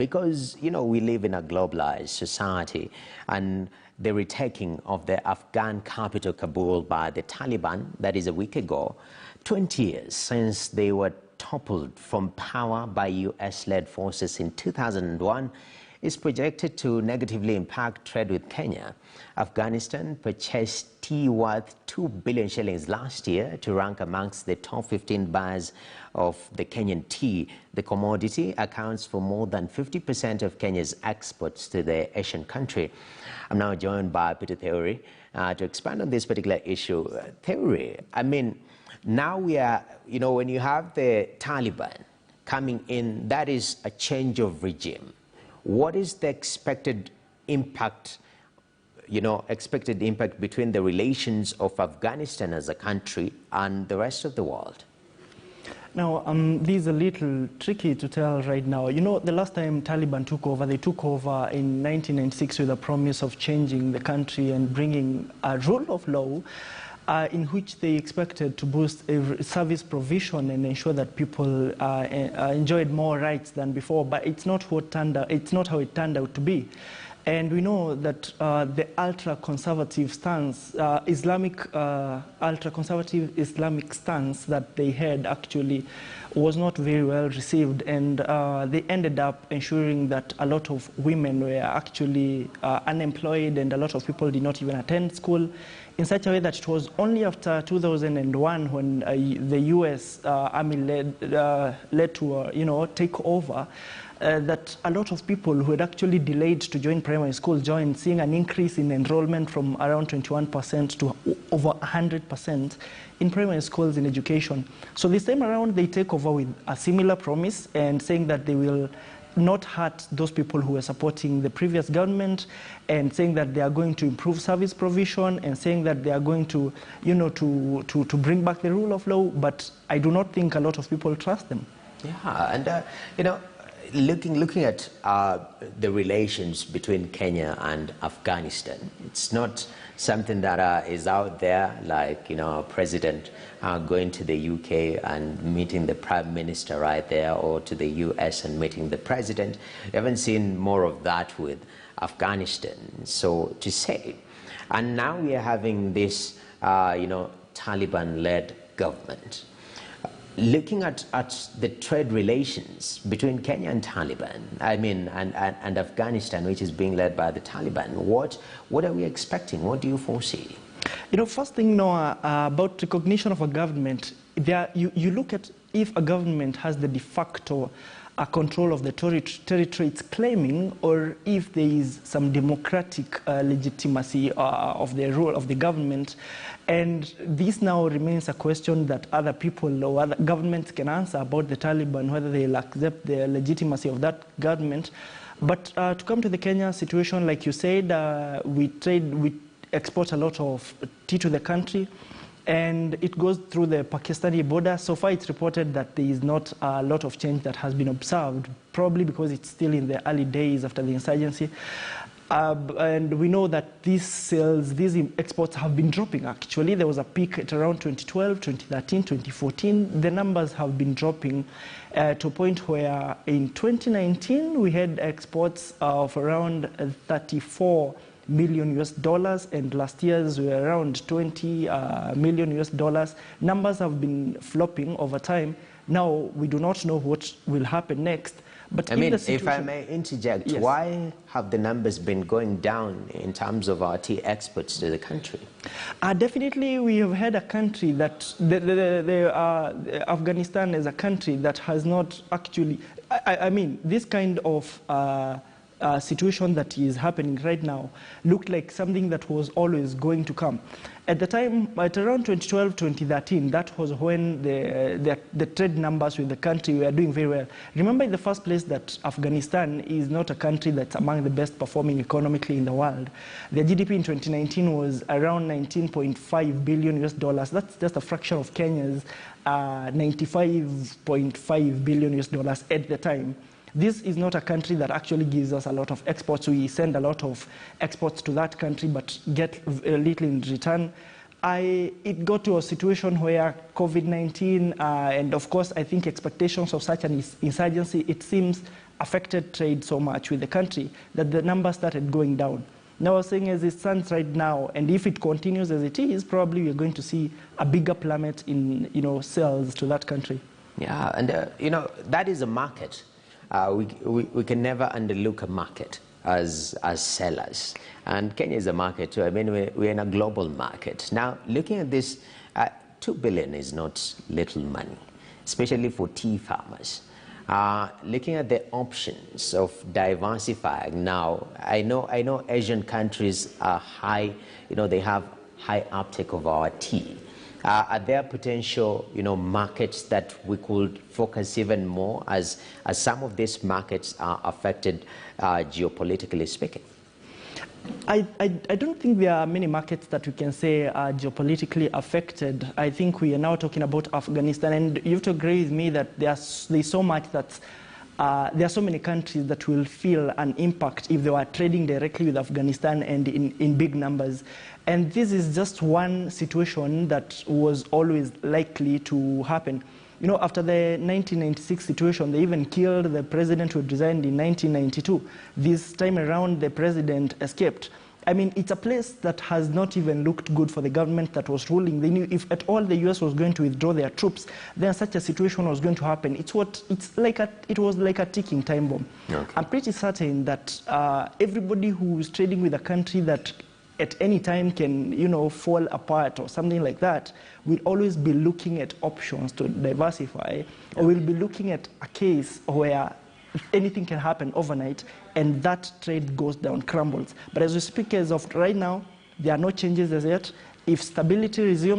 Because, we live in a globalized society, and the retaking of the Afghan capital Kabul by the Taliban, that is a week ago, 20 years since they were toppled from power by US-led forces in 2001, is projected to negatively impact trade with Kenya. Afghanistan purchased tea worth 2 billion shillings last year to rank amongst the top 15 buyers of the Kenyan tea. The commodity accounts for more than 50% of Kenya's exports to the Asian country. I'm now joined by Peter Theory to expand on this particular issue. Theory, now we are, when you have the Taliban coming in, that is a change of regime. What is the expected impact, between the relations of Afghanistan as a country and the rest of the world? Now, this is a little tricky to tell right now. The last time Taliban took over, they took over in 1996 with a promise of changing the country and bringing a rule of law in which they expected to boost service provision and ensure that people enjoyed more rights than before. But it's not how it turned out to be. And we know that the ultra-conservative stance, ultra-conservative Islamic stance that they had actually was not very well received, and they ended up ensuring that a lot of women were actually unemployed, and a lot of people did not even attend school, in such a way that it was only after 2001 when the US army led to take over that a lot of people who had actually delayed to join primary school joined, seeing an increase in enrollment from around 21% to over 100% in primary schools in education. So this time around, they take over with a similar promise and saying that they will not hurt those people who were supporting the previous government, and saying that they are going to improve service provision, and saying that they are going to, to bring back the rule of law. But I do not think a lot of people trust them. Yeah, and looking at the relations between Kenya and Afghanistan, it's not something that is out there, like, president going to the UK and meeting the prime minister right there, or to the US and meeting the president. We haven't seen more of that with Afghanistan, so to say. And now we are having this, Taliban-led government. Looking at the trade relations between Kenya and Taliban, and Afghanistan, which is being led by the Taliban, what are we expecting? What do you foresee? First thing, Noah, about recognition of a government, you look at if a government has the de facto control of the territory it's claiming, or if there is some democratic legitimacy of the role of the government. And this now remains a question that other people or other governments can answer about the Taliban, whether they'll accept the legitimacy of that government. But to come to the Kenya situation, like you said, we export a lot of tea to the country, and it goes through the Pakistani border. So far, it's reported that there is not a lot of change that has been observed, probably because it's still in the early days after the insurgency. And we know that these exports have been dropping, actually. There was a peak at around 2012, 2013, 2014. The numbers have been dropping to a point where in 2019, we had exports of around 34 million US dollars, and last year's were around 20 million US dollars. Numbers have been flopping over time. Now, we do not know what will happen next. But if I may interject, yes. Why have the numbers been going down in terms of our tea exports to the country? Definitely, we have had a country that, Afghanistan is a country that has not actually, this kind of situation that is happening right now looked like something that was always going to come. At the time, at around 2012, 2013, that was when the trade numbers with the country were doing very well. Remember, in the first place, that Afghanistan is not a country that's among the best performing economically in the world. Their GDP in 2019 was around 19.5 billion US dollars. That's just a fraction of Kenya's 95.5 billion US dollars at the time. This is not a country that actually gives us a lot of exports. We send a lot of exports to that country, but get little in return. It got to a situation where COVID-19, and of course, I think expectations of such an insurgency, it seems, affected trade so much with the country that the numbers started going down. Now, I was saying as it stands right now, and if it continues as it is, probably we're going to see a bigger plummet in, sales to that country. Yeah, and that is a market. We can never underlook a market as sellers. And Kenya is a market too. I mean, we're in a global market. Now, looking at this, 2 billion is not little money, especially for tea farmers. Looking at the options of diversifying now, I know Asian countries are high, they have high uptake of our tea. Are there potential, markets that we could focus even more as some of these markets are affected geopolitically speaking? I don't think there are many markets that we can say are geopolitically affected. I think we are now talking about Afghanistan, and you have to agree with me that there's so much that there are so many countries that will feel an impact if they were trading directly with Afghanistan and in big numbers. And this is just one situation that was always likely to happen. After the 1996 situation, they even killed the president who resigned in 1992. This time around, the president escaped. I mean, it's a place that has not even looked good for the government that was ruling. They knew if at all the US was going to withdraw their troops, then such a situation was going to happen. It was like a ticking time bomb. Okay. I'm pretty certain that everybody who's trading with a country that at any time can, fall apart or something like that, will always be looking at options to diversify, or will be looking at a case where anything can happen overnight and that trade goes down, crumbles. But as we speak as of right now, there are no changes as yet. If stability resumes,